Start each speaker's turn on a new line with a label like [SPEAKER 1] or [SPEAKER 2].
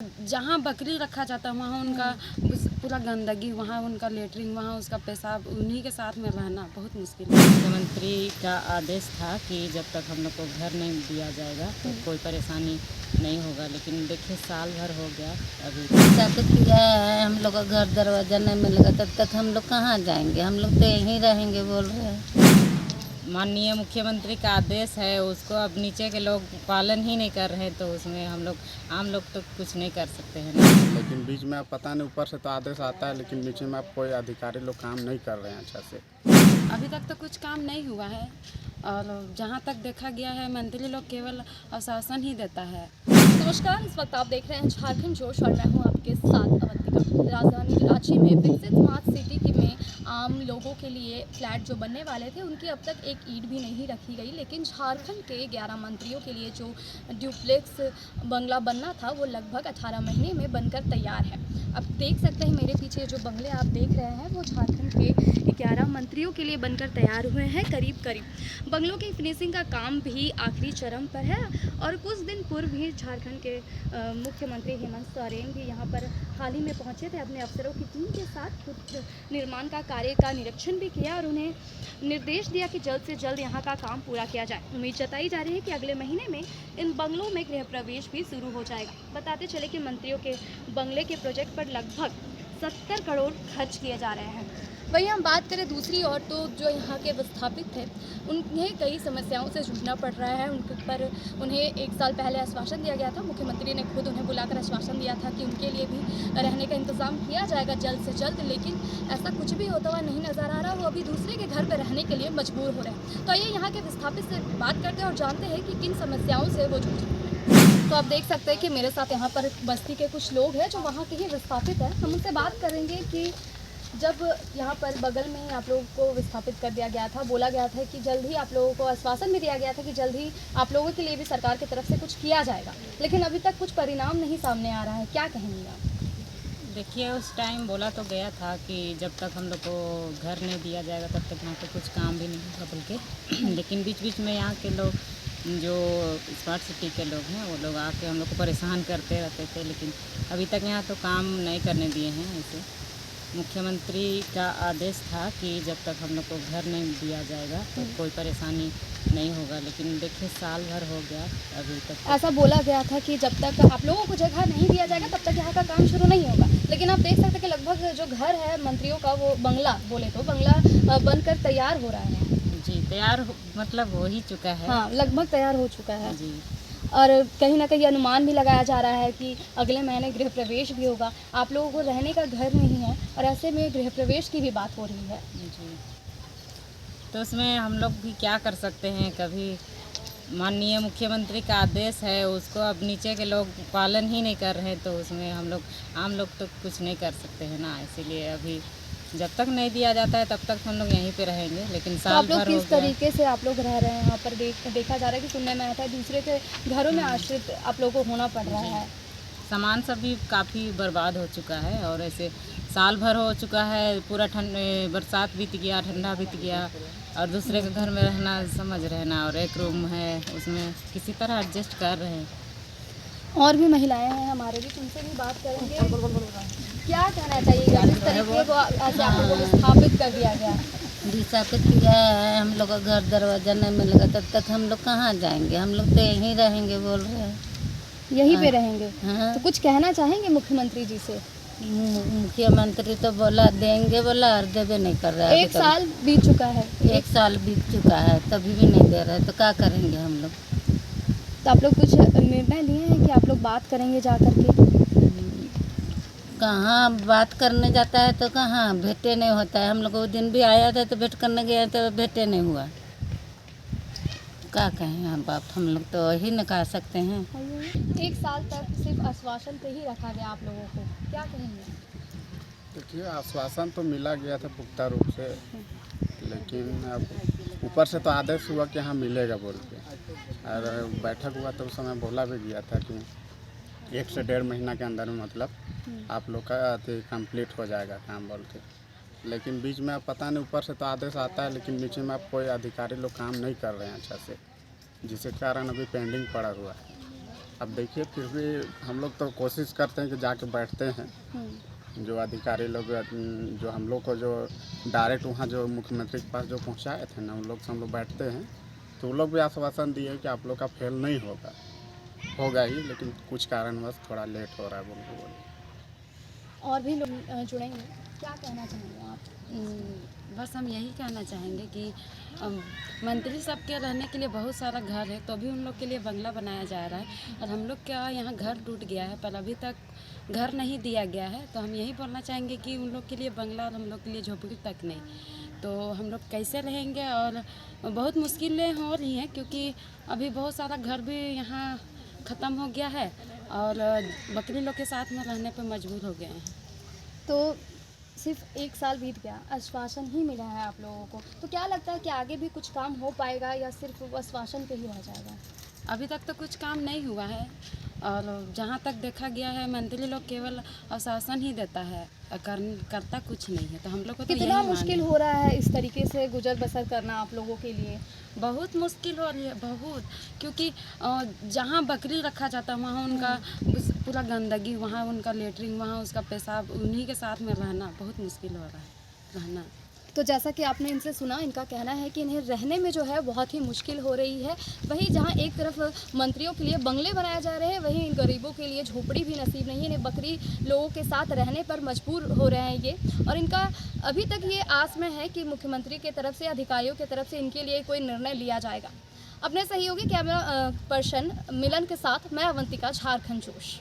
[SPEAKER 1] जहाँ बकरी रखा जाता है वहाँ उनका पूरा गंदगी, वहाँ उनका लेटरिन, वहाँ उसका पेशाब, उन्हीं के साथ में रहना बहुत मुश्किल है।
[SPEAKER 2] मुख्यमंत्री का आदेश था कि जब तक हम लोग को घर नहीं दिया जाएगा तो कोई परेशानी नहीं होगा, लेकिन देखिए साल भर हो गया अभी
[SPEAKER 3] स्थापित किया है। हम लोग का घर दरवाज़ा नहीं मिलेगा तब तक हम लोग कहाँ जाएंगे, हम लोग तो यहीं रहेंगे बोल रहे हैं।
[SPEAKER 2] माननीय मुख्यमंत्री का आदेश है, उसको अब नीचे के लोग पालन ही नहीं कर रहे हैं, तो उसमें हम लोग आम लोग तो कुछ नहीं कर सकते हैं ना।
[SPEAKER 4] लेकिन बीच में अब पता नहीं, ऊपर से तो आदेश आता है लेकिन नीचे में अब कोई अधिकारी लोग काम नहीं कर रहे हैं अच्छा से।
[SPEAKER 1] अभी तक तो कुछ काम नहीं हुआ है और जहाँ तक देखा गया है मंत्री लोग केवल आश्वासन ही देता है।
[SPEAKER 5] नमस्कार, इस वक्त आप देख रहे हैं झारखंड जोश और मैं हूं आपके साथ अवंतिका। राजधानी रांची में विकसित स्मार्ट सिटी में आम लोगों के लिए फ्लैट जो बनने वाले थे उनकी अब तक एक ईंट भी नहीं रखी गई, लेकिन झारखंड के 11 मंत्रियों के लिए जो ड्यूप्लेक्स बंगला बनना था वो लगभग 18 महीने में बनकर तैयार है। अब देख सकते हैं मेरे पीछे जो बंगले आप देख रहे हैं वो झारखंड के 11 मंत्रियों के लिए बनकर तैयार हुए हैं। करीब बंगलों की फिनिशिंग का काम भी आखिरी चरम पर है और कुछ दिन पूर्व भी झारखंड के मुख्यमंत्री हेमंत सोरेन भी यहाँ पर हाल ही में पहुँचे थे, अपने अफसरों की टीम के साथ खुद निर्माण का कार्य का निरीक्षण भी किया और उन्हें निर्देश दिया कि जल्द से जल्द यहाँ का काम पूरा किया जाए। उम्मीद जताई जा रही है कि अगले महीने में इन बंगलों में गृह प्रवेश भी शुरू हो जाएगा। बताते चले कि मंत्रियों के बंगले के प्रोजेक्ट पर लगभग 70 करोड़ खर्च किए जा रहे हैं। वहीं हम बात करें दूसरी ओर तो जो यहाँ के विस्थापित थे उन्हें कई समस्याओं से जूझना पड़ रहा है। उनके पर उन्हें 1 साल पहले आश्वासन दिया गया था, मुख्यमंत्री ने खुद उन्हें बुलाकर आश्वासन दिया था कि उनके लिए भी रहने का इंतज़ाम किया जाएगा जल्द से जल्द, लेकिन ऐसा कुछ भी होता हुआ नहीं नज़र आ रहा। वो अभी दूसरे के घर पर रहने के लिए मजबूर हो रहे हैं। तो आइए यहाँ के विस्थापित से बात करते हैं और जानते हैं कि किन समस्याओं से वो जूझ रहे हैं। तो आप देख सकते हैं कि मेरे साथ यहाँ पर बस्ती के कुछ लोग हैं जो वहाँ के ही विस्थापित हैं। हम उनसे बात करेंगे कि जब यहाँ पर बगल में ही आप लोगों को विस्थापित कर दिया गया था, बोला गया था कि जल्द ही आप लोगों को आश्वासन भी दिया गया था कि जल्द ही आप लोगों के लिए भी सरकार की तरफ से कुछ किया जाएगा, लेकिन अभी तक कुछ परिणाम नहीं सामने आ रहा है, क्या कहेंगे आप?
[SPEAKER 2] देखिए उस टाइम बोला तो गया था कि जब तक हम लोग को घर नहीं दिया जाएगा तब तक यहाँ पे कुछ काम भी नहीं होगा बोल के लेकिन बीच बीच में यहाँ के लोग जो स्मार्ट सिटी के लोग हैं वो लोग आके हम लोग को परेशान करते रहते थे, लेकिन अभी तक यहाँ तो काम नहीं करने दिए हैं। ऐसे मुख्यमंत्री का आदेश था कि जब तक हम लोग को घर नहीं दिया जाएगा तो कोई परेशानी नहीं होगा, लेकिन देखिए साल भर हो गया अभी तक।
[SPEAKER 5] ऐसा बोला गया था कि जब तक आप लोगों को जगह नहीं दिया जाएगा तब तक यहाँ का काम शुरू नहीं होगा, लेकिन आप देख सकते हैं कि लगभग जो घर है मंत्रियों का वो बंगला बोले तो बंगला बनकर तैयार हो रहा है।
[SPEAKER 2] जी तैयार मतलब हो ही चुका है।
[SPEAKER 5] हाँ, लगभग तैयार हो चुका है
[SPEAKER 2] जी।
[SPEAKER 5] और कहीं ना कहीं अनुमान भी लगाया जा रहा है कि अगले महीने गृह प्रवेश भी होगा। आप लोगों को रहने का घर नहीं है और ऐसे में गृह प्रवेश की भी बात हो रही है।
[SPEAKER 2] जी तो उसमें हम लोग भी क्या कर सकते हैं, कभी माननीय मुख्यमंत्री का आदेश है उसको अब नीचे के लोग पालन ही नहीं कर रहे हैं, तो उसमें हम लोग आम लोग तो कुछ नहीं कर सकते हैं ना। इसीलिए अभी जब तक नहीं दिया जाता है तब तक हम लोग यहीं पे रहेंगे, लेकिन
[SPEAKER 5] तो
[SPEAKER 2] साल
[SPEAKER 5] आप लोग
[SPEAKER 2] भर हो
[SPEAKER 5] किस
[SPEAKER 2] गया।
[SPEAKER 5] तरीके से आप लोग रह रहे हैं यहाँ पर? देखा जा रहा है कि सुनने में आता है दूसरे के घरों में आश्रित आप लोगों को होना पड़ रहा है।
[SPEAKER 2] सामान सब भी काफ़ी बर्बाद हो चुका है और ऐसे साल भर हो चुका है, पूरा बरसात बीत गया, ठंडा बीत गया और दूसरे के घर में रहना समझ रहे ना, और एक रूम है उसमें किसी तरह एडजस्ट कर रहे हैं।
[SPEAKER 5] और भी महिलाएं हैं हमारे भी, उनसे भी बात करेंगे। क्या कहना चाहिए जिस तरीके को ऐसे आप लोगों को स्थापित कर दिया गया?
[SPEAKER 3] विस्थापित किया है। हम लोग का घर दरवाज़ा नहीं मिलेगा तब तक हम लोग कहाँ जाएंगे, हम लोग तो यहीं रहेंगे बोल रहे हैं।
[SPEAKER 5] यहीं पे रहेंगे?
[SPEAKER 3] हाँ,
[SPEAKER 5] तो कुछ कहना चाहेंगे मुख्यमंत्री जी से?
[SPEAKER 3] मुख्यमंत्री तो बोला देंगे, बोला और देवे नहीं कर रहा है।
[SPEAKER 5] 1 साल बीत चुका है।
[SPEAKER 3] 1 साल बीत चुका है तभी भी नहीं दे रहे, तो क्या करेंगे हम लोग?
[SPEAKER 5] तो आप लोग कुछ निर्णय लिए हैं कि आप लोग बात करेंगे जा करके?
[SPEAKER 3] कहाँ बात करने जाता है तो कहाँ भेंटे नहीं होता है। हम लोग वो दिन भी आया था तो भेंट करने गए तो भेंटे नहीं हुआ। क्या कहें हम बाप, हम लोग तो वही न कह सकते हैं।
[SPEAKER 5] 1 साल तक सिर्फ आश्वासन पे ही रखा गया आप लोगों को, क्या कहेंगे?
[SPEAKER 4] देखिए आश्वासन तो मिला गया था पुख्ता रूप से, लेकिन अब ऊपर से तो आदेश हुआ कि हाँ मिलेगा बोल के, और बैठक हुआ तो उस समय बोला भी गया था कि 1 से 1.5 महीना के अंदर में मतलब आप लोग का कंप्लीट हो जाएगा काम बोल के, लेकिन बीच में अब पता नहीं, ऊपर से तो आदेश आता है लेकिन नीचे में अब कोई अधिकारी लोग काम नहीं कर रहे हैं अच्छा से, जिसके कारण अभी पेंडिंग पड़ा हुआ है। अब देखिए फिर भी हम लोग तो कोशिश करते हैं कि जाके बैठते हैं, जो अधिकारी लोग जो हम लोग को जो डायरेक्ट वहाँ जो मुख्यमंत्री के पास जो पहुँचाए थे ना, उन लोग से हम लोग बैठते हैं तो वो लोग भी आश्वासन दिए कि आप लोग का फेल नहीं होगा ही, लेकिन कुछ कारणवश थोड़ा लेट हो रहा है बोल।
[SPEAKER 5] और भी लोग जुड़ेंगे, क्या कहना चाहेंगे आप?
[SPEAKER 1] बस हम यही कहना चाहेंगे कि मंत्री सब के रहने के लिए बहुत सारा घर है, तो भी उन लोग के लिए बंगला बनाया जा रहा है और हम लोग का यहाँ घर टूट गया है पर अभी तक घर नहीं दिया गया है। तो हम यही बोलना चाहेंगे कि उन लोग के लिए बंगला और हम लोग के लिए झोपड़ी तक नहीं, तो हम लोग कैसे रहेंगे। और बहुत मुश्किलें हो रही हैं क्योंकि अभी बहुत सारा घर भी यहाँ ख़त्म हो गया है और बकरी लोग के साथ में रहने पर मजबूर हो गए हैं।
[SPEAKER 5] तो सिर्फ 1 साल बीत गया, आश्वासन ही मिला है आप लोगों को, तो क्या लगता है कि आगे भी कुछ काम हो पाएगा या सिर्फ आश्वासन पे ही रह जाएगा?
[SPEAKER 1] अभी तक तो कुछ काम नहीं हुआ है और जहाँ तक देखा गया है मंत्री लोग केवल आश्वासन ही देता है, करता कुछ नहीं है। तो हम लोग को तो
[SPEAKER 5] कितना
[SPEAKER 1] यही
[SPEAKER 5] मुश्किल हो रहा है इस तरीके से गुजर बसर करना आप लोगों के लिए?
[SPEAKER 1] बहुत मुश्किल हो रही है बहुत, क्योंकि जहाँ बकरी रखा जाता है वहाँ उनका पूरा गंदगी, वहाँ उनका लेटरिन, वहाँ उसका पेशाब, उन्हीं के साथ में रहना बहुत मुश्किल हो रहा है रहना।
[SPEAKER 5] तो जैसा कि आपने इनसे सुना, इनका कहना है कि इन्हें रहने में जो है बहुत ही मुश्किल हो रही है। वहीं जहां एक तरफ मंत्रियों के लिए बंगले बनाए जा रहे हैं, वहीं इन गरीबों के लिए झोपड़ी भी नसीब नहीं है। इन्हें बकरी लोगों के साथ रहने पर मजबूर हो रहे हैं ये, और इनका अभी तक ये आस में है कि मुख्यमंत्री की तरफ से, अधिकारियों की तरफ से इनके लिए कोई निर्णय लिया जाएगा। अपने सहयोगी कैमरा पर्सन मिलन के साथ मैं अवंतिका, झारखंड जोश।